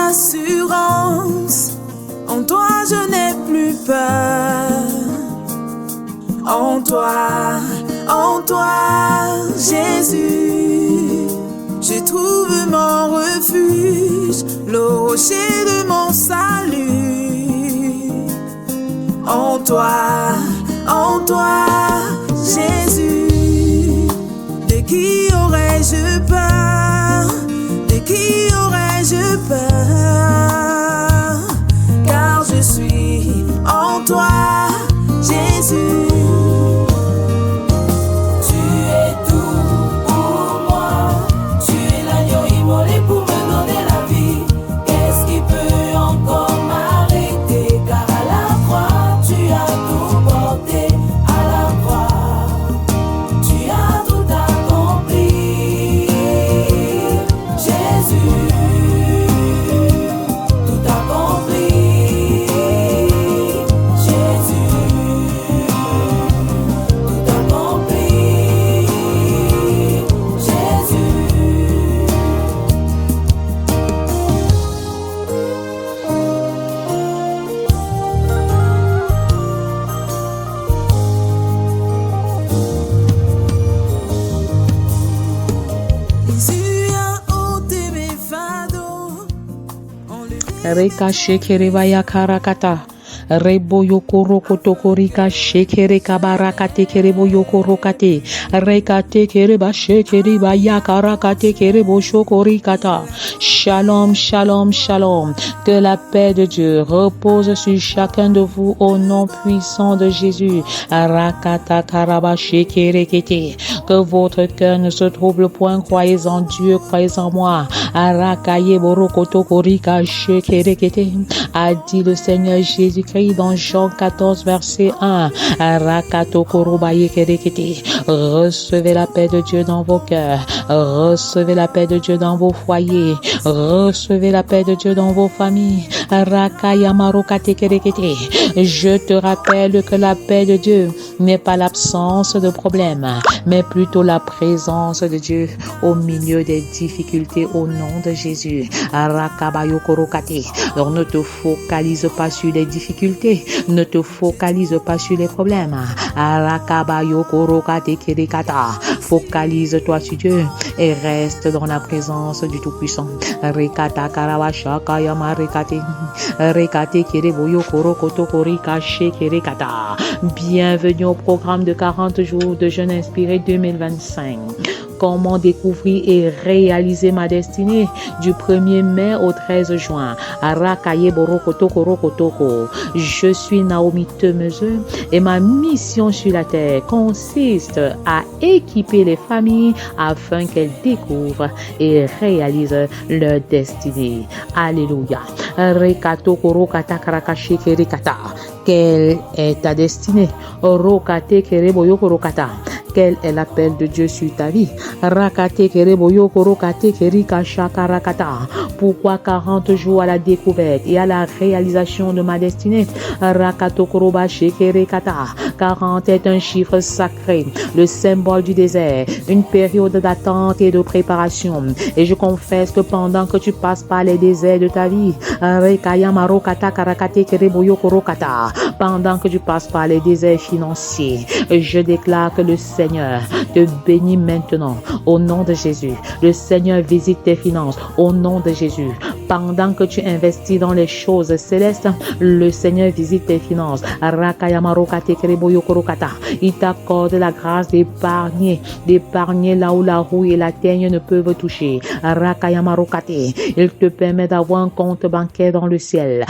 assurance. En toi je n'ai plus peur. En toi, Jésus, je trouve mon refuge, le rocher de mon salut. En toi, Jésus, de qui aurais-je peur? De qui aurais-je peur? Car je suis en toi, Jésus. Reka shekere baya karakata. Rebo yokoro kotokorika shekere kabarakate kerebo yokorokate. Reka tekere ba shekere baya karakate kerebo shokorikata. Shalom, shalom, shalom. Que la paix de Dieu repose sur chacun de vous au nom puissant de Jésus. Rakata karaba shekere kete. Que votre cœur ne se trouble point. Croyez en Dieu, croyez en moi. Arakaye borokotokorika shekere kete. A dit le Seigneur Jésus-Christ dans Jean 14 verset 1. Recevez la paix de Dieu dans vos cœurs. Recevez la paix de Dieu dans vos foyers. Recevez la paix de Dieu dans vos familles. Je te rappelle que la paix de Dieu n'est pas l'absence de problèmes, mais plutôt la présence de Dieu au milieu des difficultés au nom de Jésus. Donc ne te focalise pas sur les difficultés, ne te focalise pas sur les problèmes. Focalise-toi sur Dieu et reste dans la présence du Tout-Puissant. Bienvenue au programme de 40 jours de jeûne inspiré 2025. Comment découvrir et réaliser ma destinée du 1er mai au 13 juin. Je suis Naomi Temezeux et ma mission sur la terre consiste à équiper les familles afin qu'elles découvrent et réalisent leur destinée. Alléluia. Quelle est ta destinée? Quel est l'appel de Dieu sur ta vie? Pourquoi 40 jours à la découverte et à la réalisation de ma destinée? 40 est un chiffre sacré, le symbole du désert, une période d'attente et de préparation. Et je confesse que pendant que tu passes par les déserts de ta vie, pendant que tu passes par les déserts financiers, je déclare que le Seigneur te bénit maintenant au nom de Jésus. Le Seigneur visite tes finances au nom de Jésus. Pendant que tu investis dans les choses célestes, le Seigneur visite tes finances. Il t'accorde la grâce d'épargner là où la rouille et la teigne ne peuvent toucher. Il te permet d'avoir un compte bancaire dans le ciel.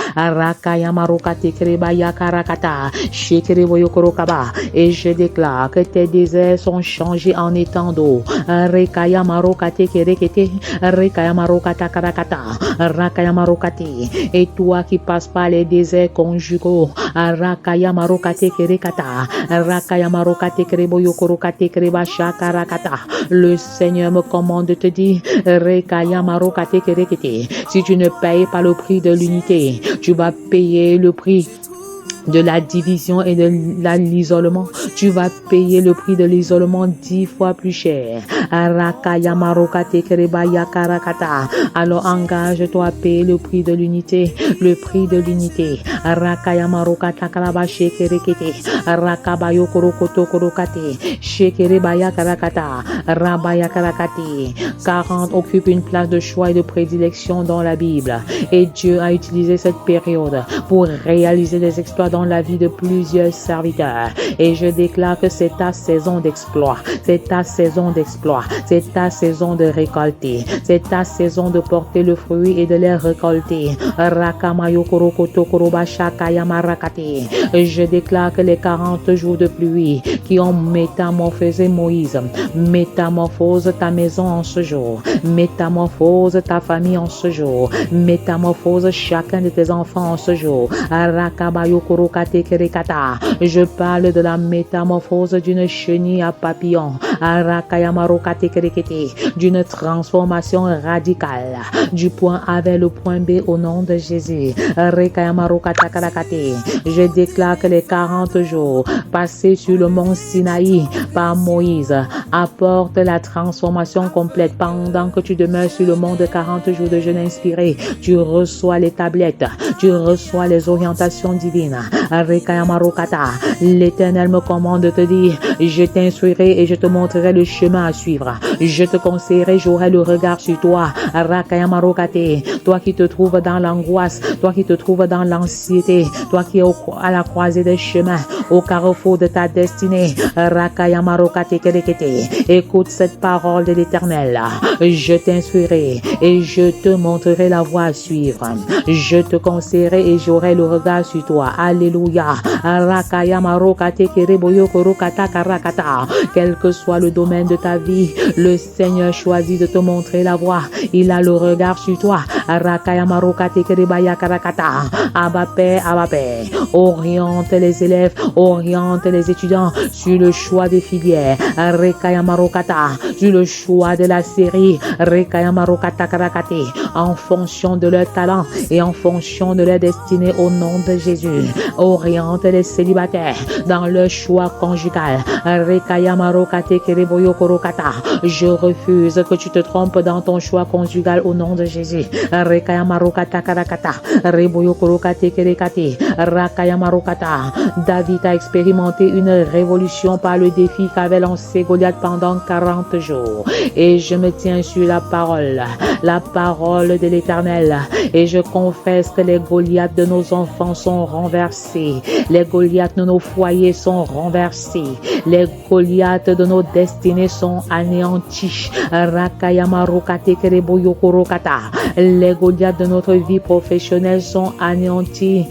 Et je déclare que tes déserts sont changés en étangs d'eau. Et toi qui passes par les déserts conjugaux, le Seigneur me commande de te dire, si tu ne payes pas le prix de l'unité, tu vas payer le prix de la division et de l'isolement. Tu vas payer le prix de l'isolement 10 fois plus cher. Rakayamaroka tekerebaya karakata. Alors engage-toi à payer le prix de l'unité, le prix de l'unité. Rakayamaroka takaraba shekerekete. Rakabayo korokoto korokate. Shekerebaya karakata. Rabaya karakate. 40 occupe une place de choix et de prédilection dans la Bible. Et Dieu a utilisé cette période pour réaliser des exploits dans la vie de plusieurs serviteurs. Et je déclare que c'est ta saison d'exploit. C'est ta saison d'exploit. C'est ta saison de récolter. C'est ta saison de porter le fruit et de les récolter. Rakamayo korokoto korobasha kayamarakate. Je déclare que les 40 jours de pluie qui ont métamorphosé Moïse, métamorphose ta maison en ce jour, métamorphose ta famille en ce jour, métamorphose chacun de tes enfants en ce jour. Rakabayo korokate kerekata. Je parle de la métamorphose d'une chenille à papillon, Rakayamarokate kerekete, d'une transformation radicale du point A vers le point B au nom de Jésus. Rekayamarokata karakate. Je déclare que les 40 jours passés sur le mont Sinaï par Moïse apportent la transformation complète. Pendant que tu demeures sur le mont de 40 jours de jeûne inspiré, tu reçois les tablettes, tu reçois les orientations divines. Rekayamarokata. L'Éternel me commande de te dire, je t'instruirai et je te montrerai le chemin à suivre. Je te conseillerai, j'aurai le regard sur toi. Rakayamarokate. Toi qui te trouves dans l'angoisse, toi qui te trouves dans l'anxiété, toi qui es à la croisée des chemins, au carrefour de ta destinée. Rakayamarokate kerekete. Écoute cette parole de l'Éternel. Je t'instruirai et je te montrerai la voie à suivre. Je te conseillerai et j'aurai le regard sur toi. Alléluia. Rakayamarokate kereboyo korokata karakata. Quel que soit le domaine de ta vie, le Seigneur choisit de te montrer la voie. Il a le regard sur toi. Rakayamarokate kerebaya karakata. Abba Père, oriente les élèves, oriente les étudiants sur le choix des filières. Rekayamarokata, sur le choix de la série. Rekayamarokata karakate, en fonction de leur talent et en fonction de leur destinée au nom de Jésus. Oriente les célibataires dans leur choix conjugal. Rekayamarokate kereboyo korokata. Je refuse que tu te trompes dans ton choix conjugal au nom de Jésus. Rekayamarokata karakata. Reboyo korokate kerekate. Rakayamarokata. David a expérimenté une révolution par le défi qu'avait lancé Goliath pendant 40 jours. Et je me tiens sur la parole de l'Éternel. Et je confesse que les Goliaths de nos enfants sont renversés. Les Goliaths de nos foyers sont renversés. Les Goliaths de nos destinées sont anéantis. Rakayamarokate kereboyo korokata. Les Goliaths de notre vie professionnelle sont anéantis.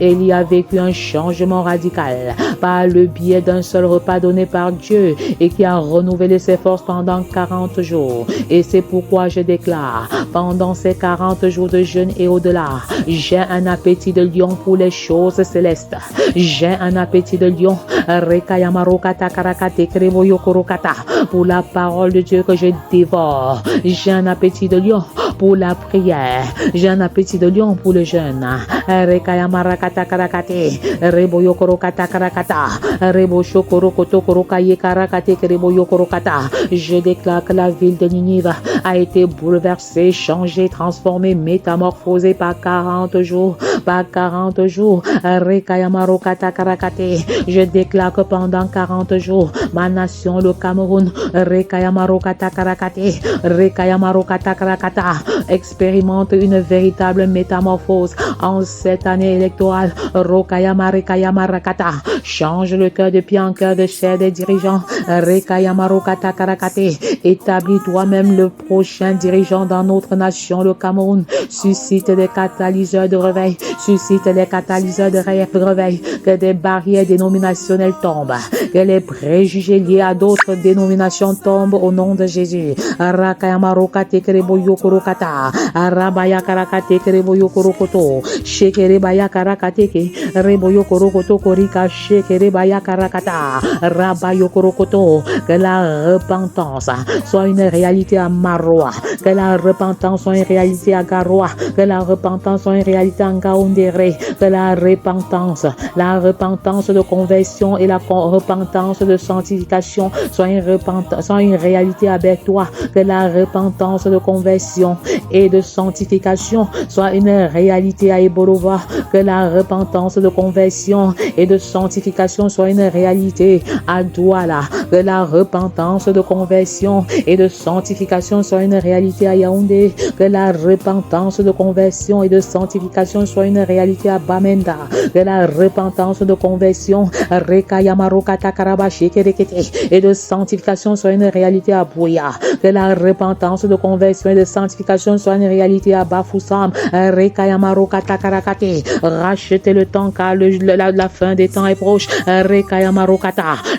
Élie a vécu un changement radical par le biais d'un seul repas donné par Dieu et qui a renouvelé ses forces pendant 40 jours. Et c'est pourquoi je déclare, pendant ces 40 jours de jeûne et au-delà, j'ai un appétit de lion pour les choses célestes. J'ai un appétit de lion, pour la parole de Dieu que je dévore. J'ai un appétit de lion pour la prière. J'ai un appétit de lion pour le jeûne. Rekayamarakata karakate, reboyo korokata karakata, rebosho korokoto korokaye karakate kereboyo korokata. Je déclare que la ville de Ninive a été bouleversée, changée, transformée, métamorphosée par 40 jours. Par 40 jours, Rekayamarokata karakate. Je déclare que pendant 40 jours, ma nation, le Cameroun, Rekayamarokata karakate, Rekayamarokata karakata, expérimente une véritable métamorphose en cette année électorale. Rokayamarekayamarakata, change le cœur de pierre en cœur de chair des dirigeants. Rekayamarokata karakate, établis toi-même le prochain dirigeant dans notre nation, le Cameroun. Suscite des catalyseurs de réveil, suscite les catalyseurs de réveil, que des barrières dénominationnelles tombent, que les préjugés liés à d'autres dénominations tombent au nom de Jésus. Rakayamarokate kereboyo korokata karakata. Arabaya karakate kerebo yokorokoto. Shekere baya karakate ke. Rebo yokorokoto korika shekere baya karakata. Rabayo korokoto. Que la repentance soit une réalité à Maroa. Que la repentance soit une réalité à Garoa. Que la repentance soit une réalité à Gaoundéré. Que la repentance de conversion et la repentance de sanctification soit une réalité avec toi. Que la repentance de conversion et de sanctification soit une réalité à Ebolova. Que la repentance de conversion et de sanctification soit une réalité à Douala. Que la repentance de conversion et de sanctification soit une réalité à Yaoundé. Que la repentance de conversion et de sanctification soit une réalité à Bamenda. Que la repentance de conversion et de sanctification soit une réalité à Bouya. Que la repentance de conversion et de sanctification soit une réalité à Bafoussam. Rachetez le temps car la fin des temps est proche.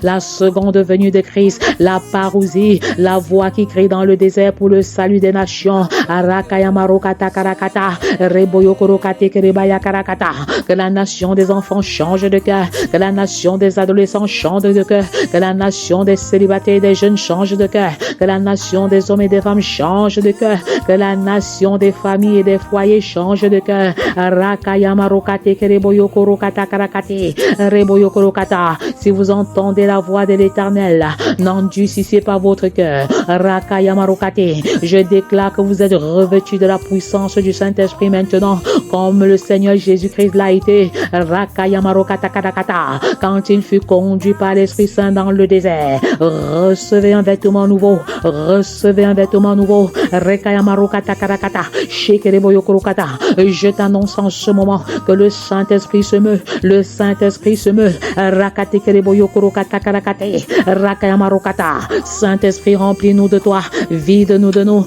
La seconde venue de Christ, la parousie, la voix qui crie dans le désert pour le salut des nations. Que la nation des enfants change de cœur, que la nation des adolescents change de cœur, que la nation des célibataires et des jeunes change de cœur, que la nation des hommes et des femmes change de cœur, que la nation des familles et des foyers change de cœur. Si vous entendez la voix de l'Éternel, n'endurcissez pas votre cœur. Je déclare que vous êtes revêtus de la puissance du Saint-Esprit maintenant, comme le Seigneur Jésus-Christ l'a été. Quand il fut conduit par l'Esprit Saint dans le désert, recevez un vêtement nouveau, recevez un vêtement nouveau. Je t'annonce en ce moment que le Saint-Esprit se meut, le Saint-Esprit se meut. Saint-Esprit, remplis-nous de toi, vide-nous de nous.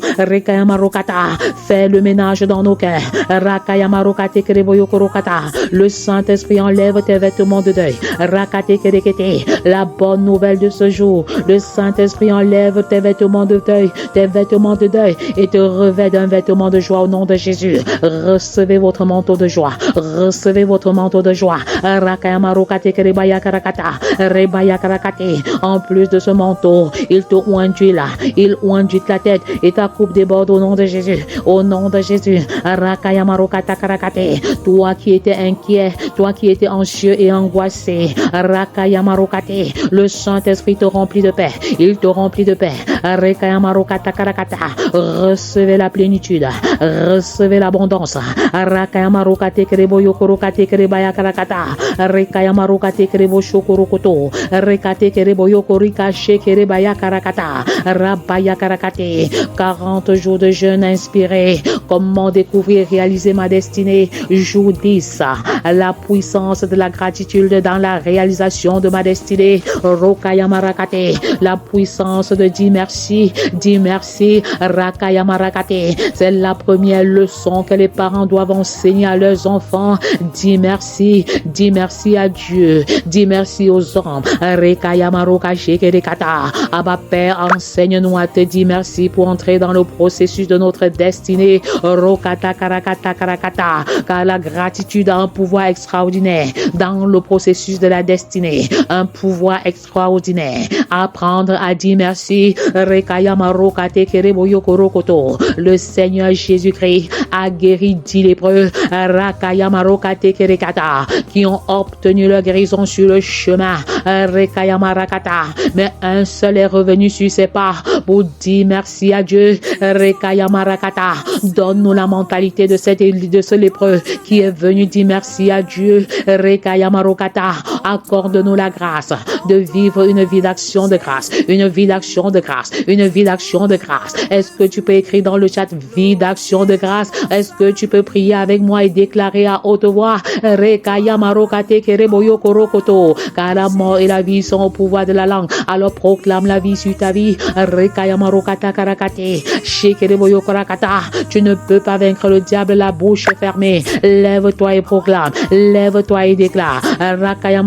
Fais le ménage dans nos cœurs. Le Saint-Esprit enlève tes vêtements de deuil. La bonne nouvelle de ce jour, le Saint-Esprit enlève tes vêtements de deuil, et te revêt d'un vêtement de joie au nom de Jésus. Recevez votre manteau de joie, recevez votre manteau de joie. En plus de ce manteau, il te oindit là, il oindit la tête et ta coupe déborde au nom de Jésus, au nom de Jésus. Toi qui étais inquiet, toi qui étais anxieux et angoissé, le Saint-Esprit te remplit de paix, il te remplit de paix. Recevez la plénitude, recevez l'abondance. Rekate kerebo yokorika shekere baya karakata rabaya karakate. 40 jours de jeûne inspiré. Comment découvrir, réaliser ma destinée? Jour 10. La puissance de la gratitude dans la réalisation de ma destinée. Rokaya marakate. La puissance de dire merci. Dis merci. Rakaya marakate. C'est la première leçon que les parents doivent enseigner à leurs enfants. Dis merci. Dis merci à Dieu. Dis merci aux hommes. Abba Père, enseigne-nous à te dire merci pour entrer dans le processus de notre destinée. Car la gratitude a un pouvoir extraordinaire dans le processus de la destinée. Un pouvoir extraordinaire. Apprendre à dire merci. Le Seigneur Jésus-Christ a guéri 10 lépreux qui ont obtenu leur guérison sur le chemin. Mais un seul est revenu sur ses pas pour dire merci à Dieu. Donne-nous la mentalité de ce lépreux qui est venu dire merci à Dieu. Accorde-nous la grâce de vivre une vie d'action de grâce, une vie d'action de grâce, une vie d'action de grâce. Est-ce que tu peux écrire dans le chat vie d'action de grâce? Est-ce que tu peux prier avec moi et déclarer à haute voix car la mort et la vie sont au pouvoir de la langue. Alors proclame la vie sur ta vie. Tu ne peux pas vaincre le diable la bouche fermée. Lève-toi et proclame. Lève-toi et déclare.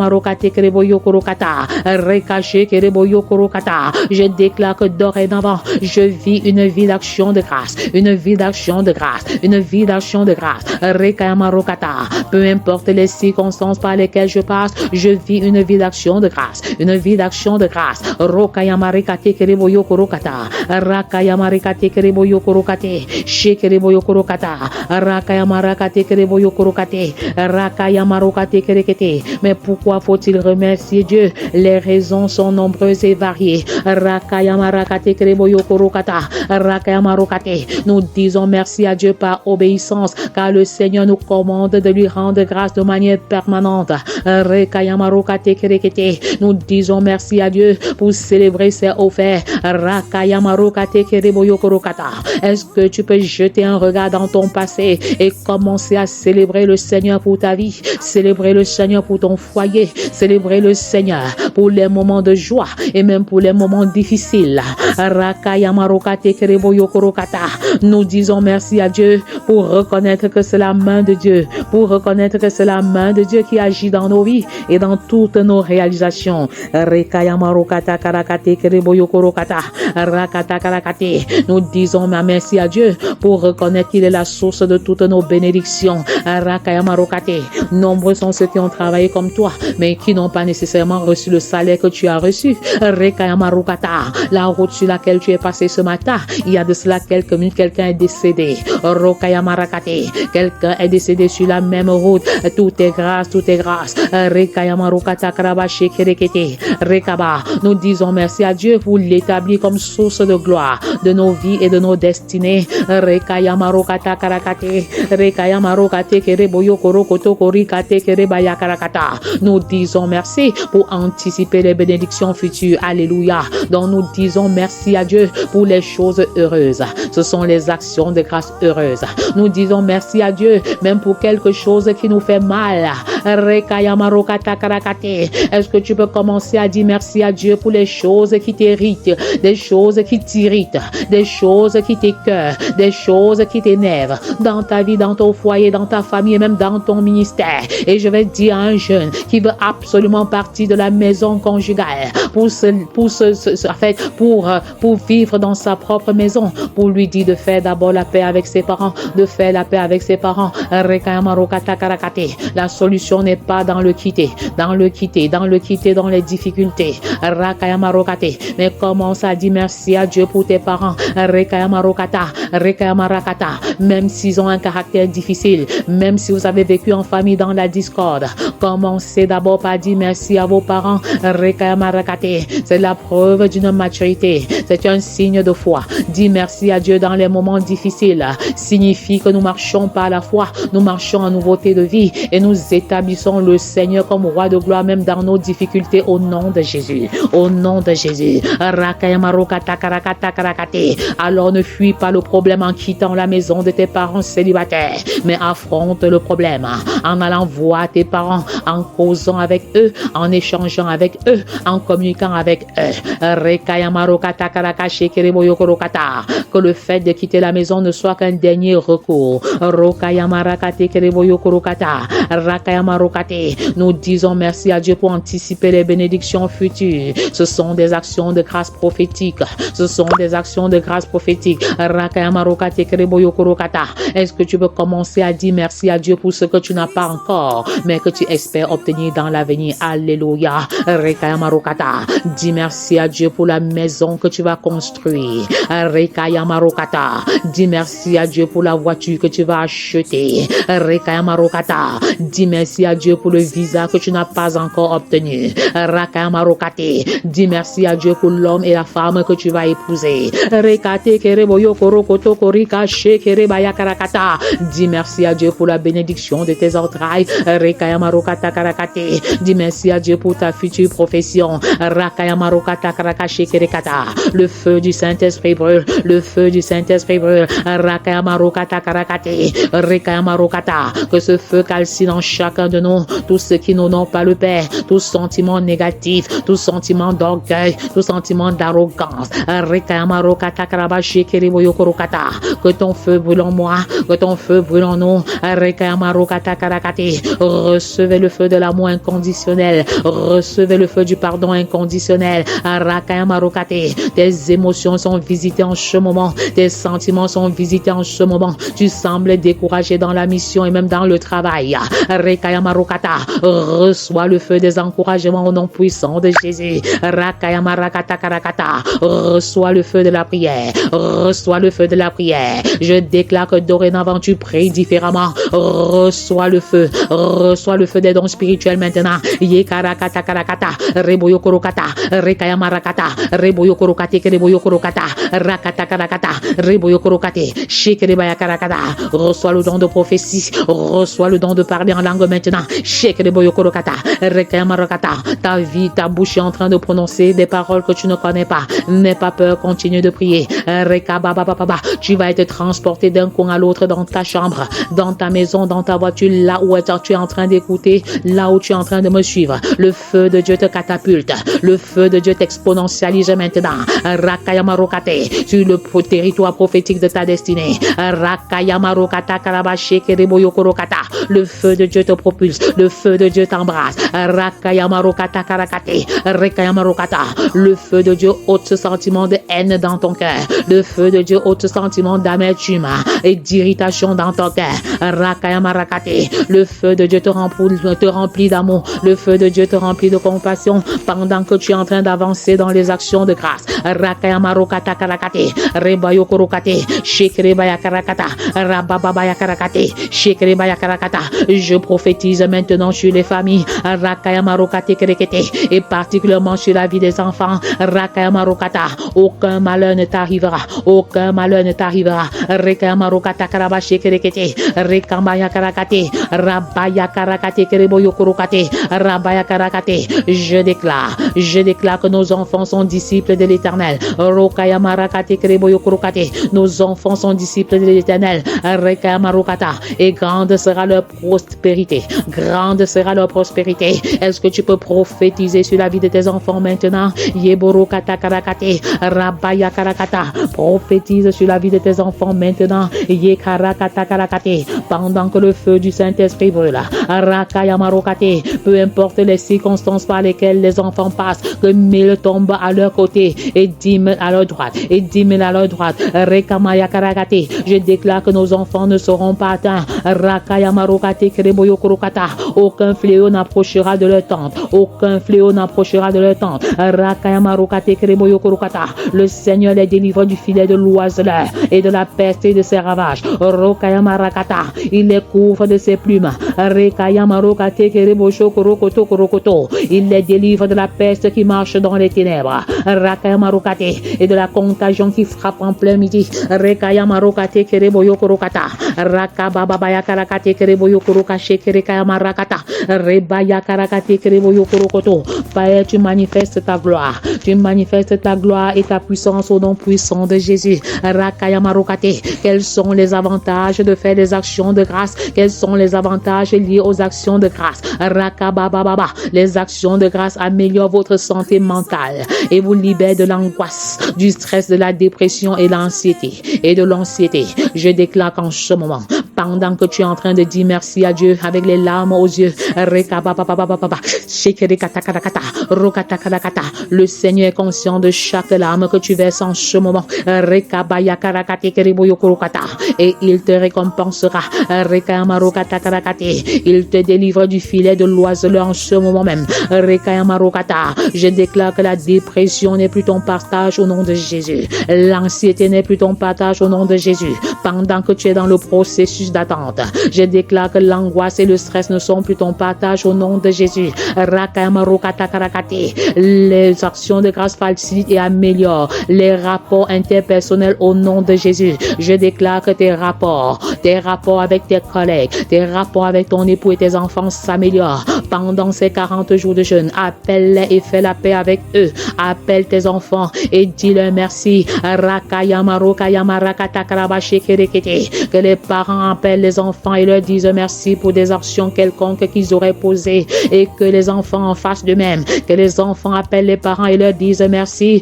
Marokate Kerebo Yokorokata, Rekache Kerebo Yokorokata. Je déclare que dorénavant, je vis une vie d'action de grâce, une vie d'action de grâce, une vie d'action de grâce. Rekaya Marokata. Peu importe les circonstances par lesquelles je passe, je vis une vie d'action de grâce, une vie d'action de grâce. Rokaya Marikate Kerebo Yokorokata, Rakaya Marikate Kerebo Yokorokate, Shekerebo Yokorokata, Rakaya Marakate Kerebo Yokorokate, Rakaya Marokate Kerekete. Mais pourquoi faut-il remercier Dieu? Les raisons sont nombreuses et variées. Rakaya Marakate Kerebo Yokorokata, Rakaya Marokate. Nous disons merci à Dieu par obéissance, car le Seigneur nous commande de lui rendre grâce de manière permanente. Rekaya Marokate Kerekete. Nous disons merci à Dieu pour célébrer ses offerts. Rakaya Marokate Kerebo Yokorokata. Est-ce que tu peux jeter un regard dans ton passé et commencer à célébrer le Seigneur pour ta vie, célébrer le Seigneur pour ton foyer, célébrer le Seigneur pour les moments de joie et même pour les moments difficiles. Rakaya Marokate Kerebo Yokorokata. Nous disons merci à Dieu pour reconnaître que c'est la main de Dieu, pour reconnaître que c'est la main de Dieu qui agit dans nos vies et dans toutes nos réalisations. Rekaya Marokata Karakate Kerebo Yokorokata, Rakata Karakate. Nous disons merci à Dieu pour reconnaître qu'il est la source de toutes nos bénédictions. Rakaya Marokate. Nombreux sont ceux qui ont travaillé comme toi, mais qui n'ont pas nécessairement reçu le salaire que tu as reçu. Rekaya Marokata. La route sur laquelle tu es passé ce matin, il y a de cela quelques minutes, quelqu'un est décédé. Rokaya Marakate. Quelqu'un est décédé sur la même route. Tout est grâce, tout est grâce. Rekaya Marokata Karabashi Kerekete. Rekaba. Nous disons merci à Dieu pour l'établir comme source de gloire de nos vies et de nos destinées. Rekaya Marokata Karakate. Rekaya Marokate Kereboyo Korokoto Korikate Kerebaya Karakata. Nous disons merci pour anticiper les bénédictions futures. Alléluia. Donc nous disons merci à Dieu pour les choses heureuses. Ce sont les actions de grâce heureuses. Nous disons merci à Dieu même pour quelque chose qui nous fait mal. Rekaya Marokata Karakate. Est-ce que tu peux commencer à dire merci à Dieu pour les choses qui t'irritent, des choses qui t'irritent, des choses qui t'écœurent, des choses qui t'énervent dans ta vie, dans ton foyer, dans ta famille et même dans ton ministère. Et je vais dire à un jeune qui veut absolument partir de la maison conjugale pour vivre dans sa propre maison, pour lui dire de faire d'abord la paix avec ses parents, de faire la paix avec ses parents. La solution n'est pas dans le quitter, dans les difficultés. Mais commence à dire merci à Dieu pour tes parents. Même s'ils ont un caractère difficile, même si vous avez vécu en famille dans la discorde, commencez d'abord par dire merci à vos parents. C'est la preuve d'une maturité, c'est un signe de foi. Dire merci à Dieu dans les moments difficiles signifie que nous marchons par la foi, nous marchons en nouveauté de vie et nous établissons le Seigneur comme roi de gloire même dans nos difficultés au nom de Jésus. Au nom de Jésus. Alors ne fuis pas le problème en quittant la maison de tes parents célibataires, mais affronte le problème en allant voir tes parents, en causant avec eux, en échangeant avec eux, en communiquant avec eux. Que le fait de quitter la maison ne soit qu'un dernier recours. Nous disons merci à Dieu pour anticiper les bénédictions futures. Ce sont des actions de grâce prophétique. Ce sont des actions de grâce prophétique. Est-ce que tu peux commencer à dire merci à Dieu pour ce que tu n'as pas encore, mais que tu espères obtenir dans l'avenir? Alléluia. Dis merci à Dieu pour la maison que tu vas construire. Dis merci à Dieu pour la voiture que tu vas acheter. Dis merci à Dieu pour le visa que tu n'as pas encore obtenu. Dis merci à Dieu pour l'homme et la femme que tu vas épouser. Dis merci à Dieu pour la bénédiction de tes entrailles. Dis merci à Dieu pour ta future profession. Le feu du Saint-Esprit brûle brûle, le feu du Saint-Esprit brûle. Rakayamarokata karakate, Rekayamarokata, que ce feu calcine en chacun de nous tout ce qui n'honore pas le Père, tout sentiment négatif, tout sentiment d'orgueil, tout sentiment d'arrogance. Rekayamarokata karabashi keriboyokorokata, que ton feu brûle en moi, que ton feu brûle en nous. Rekayamarokata karakate, recevez le feu de l'amour inconditionnel, recevez le feu du pardon inconditionnel. Rakayamarokate, tes émotions sont visitées en ce moment, tes sentiments sont visités en ce moment. Tu sembles découragé dans la mission et même dans le travail. Rekayamarokata, reçois le feu des encouragements au nom puissant de Jésus. Rakayamarakata karakata, reçois le feu de la prière, reçois le feu de la prière. Je déclare que dorénavant tu pries différemment. Reçois le feu des dons spirituels maintenant. Yekarakata karakata, reboyokorokata, rekayamarakata, reboyokorokate, reboyokorokata, rakata karakata, reboyokorokate, shekerebayakarakata. Reçois le don de prophétie, reçois le don de parler en langue maintenant. Shekereboyokorokata, rekayamarakata. Ta vie, ta bouche est en train de prononcer des paroles que tu ne connais pas. N'aie pas peur, continue de prier. Rekababababa. Tu vas être transporté d'un coin à l'autre dans ta chambre, dans ta maison, dans ta voiture, là où tu es en train d'écouter, là où tu es en train de me suivre. Le feu de Dieu te catapulte, le feu de Dieu t'exponentialise maintenant. Rakayamarokate, sur le territoire prophétique de ta destinée. Rakayamarokata karabashi kereboyokorokata, le feu de Dieu te propulse, le feu de Dieu t'embrasse. Rakayamarokata karakate, rekayamarokata, le feu de Dieu ôte ce sentiment de haine dans ton cœur, le feu de Dieu ôte ce sentiment d'amertume et d'irritation dans ton cœur. Rakayamarakate, le feu de Dieu te remplit d'amour, le feu de Dieu te remplit de compassion pendant que tu es en train d'avancer dans les actions de grâce. Rakayamarokata karakate, rebayokorokate, shekerebayakarakata, rabababayakarakate, shekerebayakarakata. Je prophétise maintenant sur les familles. Rakayamarokate kerekete, et particulièrement sur la vie des enfants. Rakayamarokata, aucun malheur ne t'arrivera, aucun malheur ne t'arrivera. Rekayamarokata karabashi kerekete, rekamayakarakate, rabayakarakate kereboyokorokate, rabayakarakate. Je déclare que nos enfants sont disciples de l'Éternel. Rokayamarakate kereboyokorokate, nos enfants sont disciples de l'Éternel. Rekayamarokata, et grande sera leur prospérité, grande sera leur prospérité. Est-ce que tu peux prophétiser sur la vie de tes enfants maintenant? Yeborokata karakate, rabaya karakata, prophétise sur la vie de tes enfants maintenant. Yekarakata karakate, pendant que le feu du Saint-Esprit brûle. Rakayamarokate, peu importe les circonstances par lesquelles les enfants passent, que 1000 tombent à leur côté et 10 000 à leur droite, et 10 000 à leur droite. Rekamaya karakate, je déclare que nos enfants ne seront pas atteints. Rakayamarokate kereboyokorokata, aucun fléau n'approchera de leur tente, aucun fléau n'approchera de leur tente. Rakayamarokate kereboyokorokata, le Seigneur les délivre du filet de l'oiseleur et de la peste et de ses ravages. Rokayamarakata, il les couvre de ses plumes. Rekayamarokate kereboshokorokoto, il les délivre de la peste qui marche dans les ténèbres. Rakayamarokate, et de la contagion qui frappe en plein midi. Rekayamarokate kereboyokorokata, Rakabababayakarakate kereboyokorokashe kerekayamarokata, Rebayakarakate kereboyokorokoto. Père, tu manifestes ta gloire, tu manifestes ta gloire et ta puissance au nom puissant de Jésus. Rakayamarokate, quels sont les avantages de faire des actions de grâce? Quels sont les avantages liés aux actions de grâce? Rakabababa, les actions de grâce améliorent votre santé mentale et vous libèrent de l'angoisse, du stress, de la dépression et de l'anxiété. Je déclare qu'en ce moment, pendant que tu es en train de dire merci à Dieu avec les larmes aux yeux, le Seigneur est conscient de chaque larme que tu verses en ce moment. Et il te récompensera. Il te délivre du filet de l'oiseleur en ce moment même. Je déclare que la dépression n'est plus ton partage au nom de Jésus. L'anxiété n'est plus ton partage au nom de Jésus. Pendant que tu es dans le processus d'attente, je déclare que l'angoisse et le stress ne sont plus ton partage au nom de Jésus. Les actions de grâce facilitent et améliorent les rapports interpersonnels au nom de Jésus. Je déclare que tes rapports avec tes collègues, tes rapports avec ton époux et tes enfants s'améliorent pendant ces 40 jours de jeûne. Appelle-les et fais la paix avec eux. Appelle tes enfants et dis-leur merci. Que les parents appellent les enfants et leur disent merci pour des actions quelconques qu'ils auraient posées et que les enfants en fassent de même. Que les enfants appellent les parents et leur disent merci.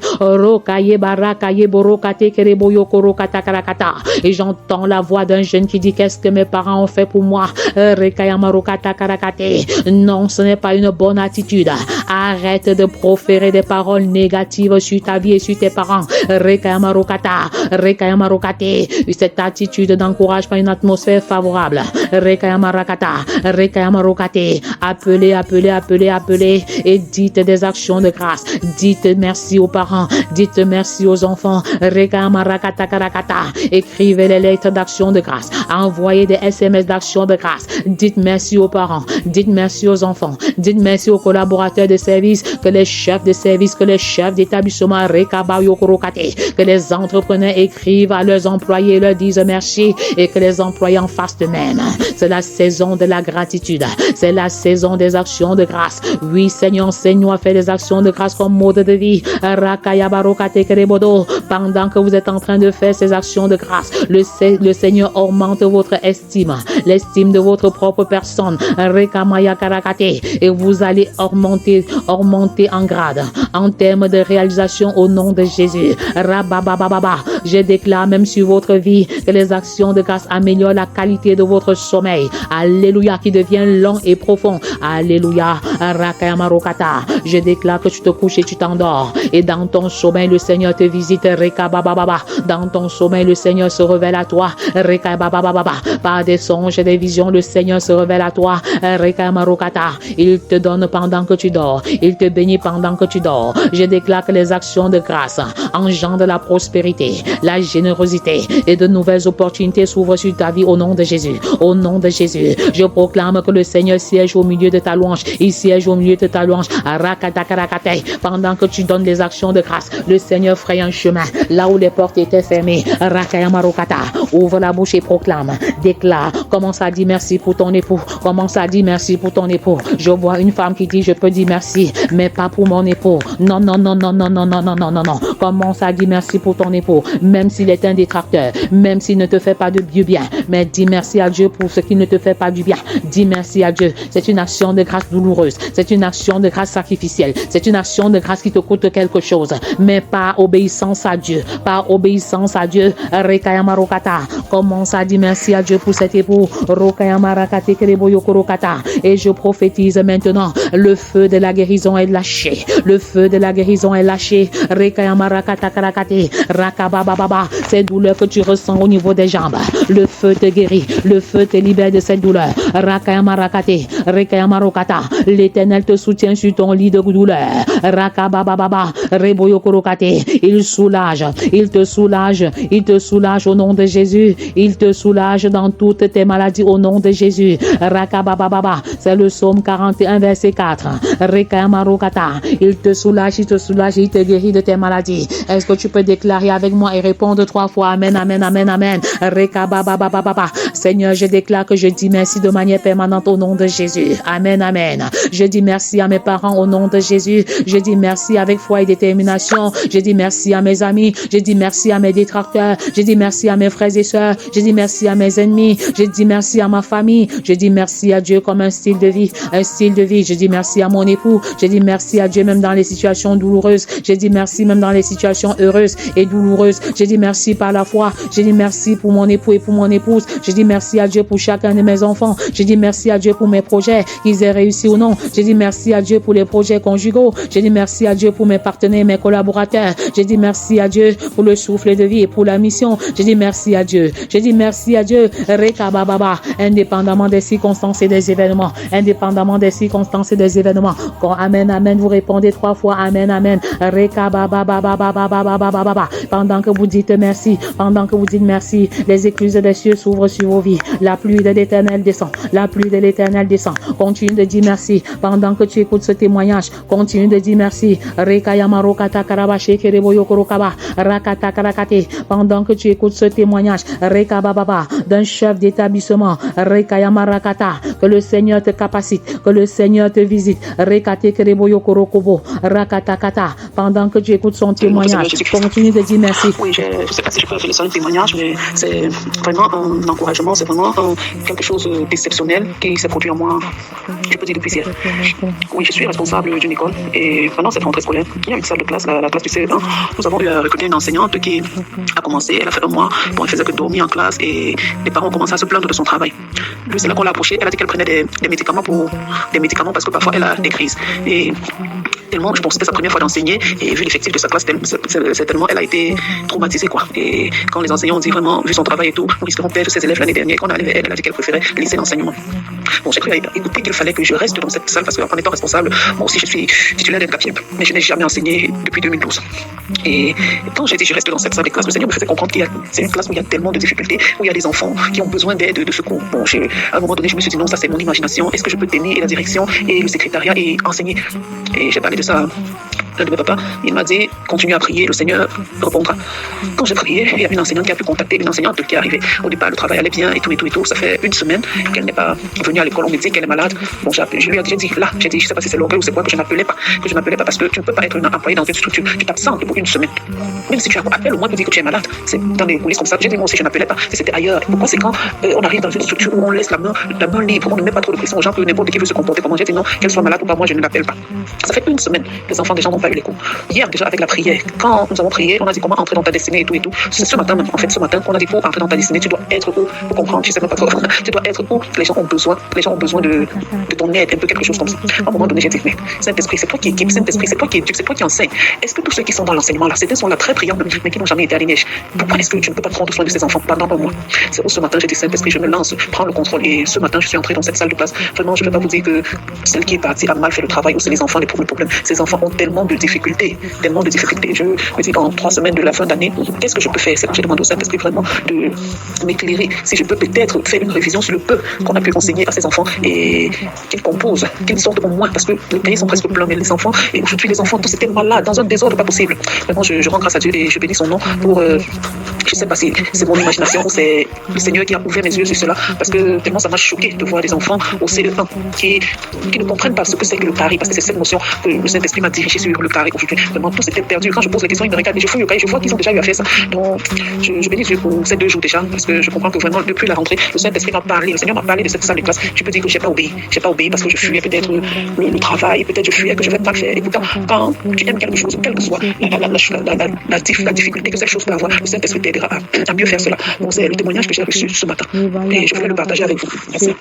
Et j'entends la voix d'un jeune qui dit qu'est-ce que mes parents ont fait pour moi. Non, ce n'est pas une bonne attitude. Arrête de proférer des paroles négatives sur ta vie et sur tes parents. Cette attitude n'encourage pas une atmosphère favorable. Appelez et dites des actions de grâce. Dites merci aux parents. Dites merci aux enfants. Écrivez les lettres d'action de grâce. Envoyez des SMS d'action de grâce. Dites merci aux parents. Dites merci aux enfants. Dites merci aux collaborateurs de service, que les chefs de service, que les chefs d'établissement, que les entrepreneurs écrivent à leurs employés et leur disent merci et que les employés en fassent de même. C'est la saison de la gratitude. C'est la saison des actions de grâce. Oui, Seigneur, enseigne-nous à faire des actions de grâce comme mode de vie. Pendant que vous êtes en train de faire ces actions de grâce, le Seigneur augmente votre estime, l'estime de votre propre personne. Et vous allez augmenter en grade, en termes de réalisation au nom de Jésus. Je déclare même sur votre vie que les actions de grâce améliorent la qualité de votre sommeil. Alléluia, qui devient long et profond. Alléluia. Je déclare que tu te couches et tu t'endors. Et dans ton sommeil, le Seigneur te visite. Dans ton sommeil, le Seigneur se révèle à toi. Par des songes et des visions, le Seigneur se révèle à toi. Il te donne pendant que tu dors. Il te bénit pendant que tu dors. Je déclare que les actions de grâce engendrent la prospérité, la générosité et de nouvelles opportunités s'ouvrent sur ta vie au nom de Jésus. Au nom de Jésus, je proclame que le Seigneur siège au milieu de ta louange. Il siège au milieu de ta louange. Pendant que tu donnes les actions de grâce, le Seigneur fraye un chemin là où les portes étaient fermées. Ouvre la bouche et proclame. Déclare. Commence à dire merci pour ton époux. Commence à dire merci pour ton époux. Je vois une femme qui dit je peux dire merci, mais pas pour mon époux. Non. Commence à dire merci pour ton époux, même s'il est un détracteur, même s'il ne te fait pas de bien. Mais dis merci à Dieu pour ce qui ne te fait pas du bien. Dis merci à Dieu. C'est une action de grâce douloureuse. C'est une action de grâce sacrificielle. C'est une action de grâce qui te coûte quelque chose, mais par obéissance à Dieu. Par obéissance à Dieu. Commence à dire merci à Dieu pour cet époux. Et je prophétise maintenant, le feu de la guérison est lâché. Le feu de la guérison est lâché. Ces douleurs que tu ressens au niveau des jambes, le feu te guérit. Le feu te libère de cette douleur. L'Éternel te soutient sur ton lit de douleur. Il soulage. Il te soulage. Il te soulage au nom de Jésus. Il te soulage dans toutes tes maladies au nom de Jésus. C'est le psaume 41 verset 4. Il te soulage, il te guérit de tes maladies. Est-ce que tu peux déclarer avec moi et répondre 3 fois amen, amen, amen, amen. Seigneur, je déclare que je dis merci de manière permanente au nom de Jésus. Amen, amen. Je dis merci à mes parents au nom de Jésus. Je dis merci avec foi et détermination. Je dis merci à mes amis. Je dis merci à mes détracteurs. Je dis merci à mes frères et sœurs. Je dis merci à mes ennemis. Je dis merci à ma famille. Je dis merci à Dieu comme un style de vie. Un style de vie. Je dis merci à mon époux. Je dis merci à Dieu même dans les situations douloureuses. Je dis merci même dans les situations heureuses et douloureuses. Je dis merci par la foi. Je dis merci pour mon époux et pour mon épouse. Je dis merci à Dieu pour chacun de mes enfants. Je dis merci à Dieu pour mes projets, qu'ils aient réussi ou non. Je dis merci à Dieu pour les projets conjugaux. Je dis merci à Dieu pour mes partenaires, mes collaborateurs. Je dis merci à Dieu pour le souffle de vie et pour la mission. Je dis merci à Dieu. Je dis merci à Dieu. Indépendamment des circonstances et des événements. Indépendamment des circonstances et des événements. Quand amen, amen, vous répondez 3 fois amen, amen. Pendant que vous dites merci, pendant que vous dites merci, les écluses des cieux s'ouvrent sur vos vies. La pluie de l'Éternel descend. La pluie de l'Éternel descend. Continue de dire merci. Pendant que tu écoutes ce témoignage, continue de dire merci. Pendant que tu écoutes ce témoignage, d'un chef d'établissement. Rekayamarakata, que le Seigneur te capacite, que le Seigneur te visite. Rekate kereboyo korokobo, rakatakata. Pendant que tu écoutes son témoignage, continue de dire merci. Oui, je ne sais pas si je peux appeler ça un témoignage, mais c'est vraiment un encouragement, c'est vraiment quelque chose d'exceptionnel qui s'est produit en moi, je peux dire depuis hier. Oui, je suis responsable d'une école et pendant cette rentrée scolaire, il y a une salle de classe, la classe du CE1. Nous avons eu à recruter une enseignante qui a commencé, elle a fait un mois, bon, elle faisait que dormir en classe et les parents ont commencé à se plaindre de son travail. Puis c'est là qu'on l'a approchée, elle a dit qu'elle prenait des médicaments parce que parfois elle a des crises. Et tellement, je pense que c'était sa première fois d'enseigner et vu l'effectif de sa classe, certainement elle a été traumatisée quoi. Et quand les enseignants ont dit vraiment, vu son travail et tout, nous risquerons perdre ses élèves l'année dernière, quand elle a dit qu'elle préférait laisser l'enseignement. Bon, j'ai cru écouter qu'il fallait que je reste dans cette salle parce qu'en étant responsable, moi aussi je suis titulaire d'un CAPIEP, mais je n'ai jamais enseigné depuis 2012. Et quand j'ai dit je reste dans cette salle de classe, le Seigneur me faisait comprendre qu'il y a, c'est une classe où il y a tellement de difficultés, où il y a des enfants qui ont besoin d'aide, de secours. Bon, à un moment donné, je me suis dit non, ça c'est mon imagination. Est-ce que je peux tenir la direction et le secrétariat et enseigner? Et j'ai parlé de ça à de mes papas. Il m'a dit continue à prier, le Seigneur répondra. Quand j'ai prié, il y a une enseignante qui a pu contacter une enseignante qui est arrivée. Au départ, le travail allait bien et tout. Ça fait une semaine qu'elle n'est pas venue à l'école. On me dit qu'elle est malade. Bon, je lui ai dit là, je sais pas si c'est l'orgueil ou c'est quoi que je n'appelais pas parce que tu ne peux pas être un employé dans une structure. Tu t'absentes pour une semaine. Même si tu appelles au moins pour dire que tu es malade. C'est dans des coulisses comme ça. J'ai dit moi aussi je n'appelais pas. C'était ailleurs. Pourquoi c'est quand on arrive dans une structure où on laisse la main libre, on ne met pas trop de pression aux gens que n'importe qui veut se comporter comment. J'ai dit non, qu'elle soit malade ou pas, moi je ne l'appelle pas. Ça fait une semaine que les enfants des gens n'ont pas eu les cours. Hier déjà avec la prière, quand nous avons prié, on a dit comment entrer dans ta destinée et tout. C'est ce matin même, en fait ce matin, on a dit pour entrer dans ta destinée, tu dois être où pour comprendre, je sais même pas trop. Tu dois être où les gens ont besoin de ton aide, un peu quelque chose comme ça. À un moment donné, j'ai dit mais Saint-Esprit, c'est toi qui équipe, Saint-Esprit, c'est toi qui éduque, c'est toi qui enseigne. Est-ce que tous ceux qui sont dans l'enseignement là, certains sont là très brillants mais qui n'ont jamais été à l'INEJ, pourquoi est-ce que tu ne peux pas prendre soin de ces enfants pendant un mois? C'est où ce matin j'ai dit Saint-Esprit, je me lance, prends le contrôle et ce matin je suis entré dans cette salle de classe. Vraiment, je ne vais pas vous dire que celle qui est partie a mal fait le travail ou c'est les enfants les problèmes. Ces enfants ont tellement de difficultés. Je me dis en 3 semaines de la fin d'année, qu'est-ce que je peux faire? C'est quand j'ai demandé au Saint-Esprit vraiment de m'éclairer. Si je peux peut-être faire une révision sur le peu qu'on a pu enseigner à ces enfants et qu'ils composent, qu'ils sortent au moins, parce que les cahiers sont presque pleins, mais les enfants, et aujourd'hui les enfants, tous étaient malades, dans un désordre pas possible. Vraiment, je rends grâce à Dieu et je bénis son nom pour, je sais pas si c'est mon imagination ou c'est le Seigneur qui a ouvert mes yeux sur cela, parce que tellement ça m'a choqué de voir des enfants au CE1 qui ne comprennent pas ce que c'est que le carré, parce que c'est cette notion que le Saint-Esprit m'a dirigé sur le carré aujourd'hui. Vraiment, tous étaient perdus. Quand je pose les questions, ils me regardent et je fouille le cahier, je vois qu'ils ont déjà eu à faire ça. Donc, je bénis Dieu pour ces 2 jours déjà, parce que je comprends que vraiment, depuis la rentrée, le Saint-Esprit m'a parlé, le Seigneur m'a parlé de cette salle de classe. Je peux dire que j'ai pas obéi parce que je fuyais peut-être le travail, peut-être je fuyais que je vais pas le faire. Et pourtant, quand tu aimes quelque chose, quelle que soit la difficulté que cette chose peut avoir, le Saint-Esprit t'aidera à mieux faire cela. Donc, c'est le témoignage que j'ai reçu ce matin. Et je voulais le partager avec vous. Merci.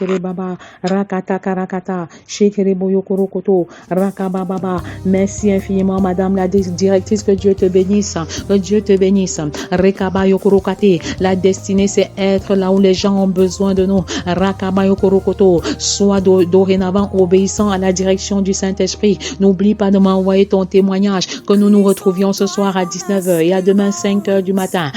Merci infiniment, Madame la directrice, que Dieu te bénisse. Que Dieu te bénisse. La destinée, c'est être là où les gens ont besoin de nous. Sois dorénavant obéissant à la direction du Saint-Esprit. N'oublie pas de m'envoyer ton témoignage, que nous nous retrouvions ce soir à 19h et à demain 5h du matin.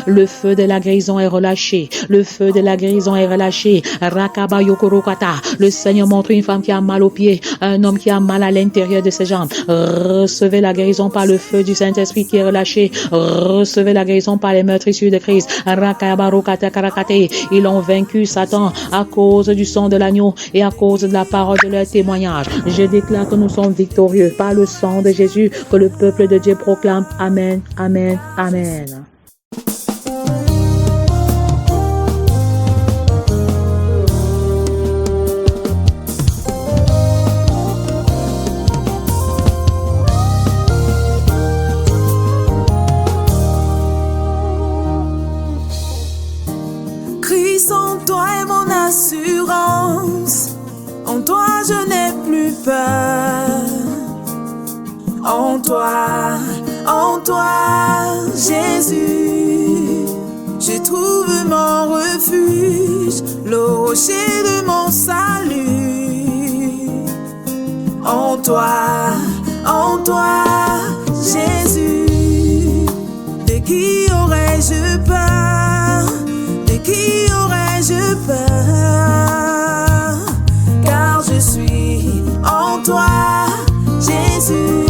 Le feu de la guérison est relâché. Le feu de la guérison est relâché. Le Seigneur montre une femme qui a mal aux pieds, un homme qui a mal à l'intérieur de ses jambes. Recevez la guérison par le feu du Saint-Esprit qui est relâché. Recevez la guérison par les meurtrissures de Christ. Ils ont vaincu Satan à cause du sang de l'agneau et à cause de la parole de leur témoignage. Je déclare que nous sommes victorieux par le sang de Jésus, que le peuple de Dieu proclame. Amen, amen, amen. Christ en toi est mon assurance, en toi je n'ai plus peur. En toi, Jésus, je trouve mon refuge, le rocher de mon salut. En toi, Jésus, de qui aurais-je peur? De qui aurais-je peur? Car je suis en toi, Jésus.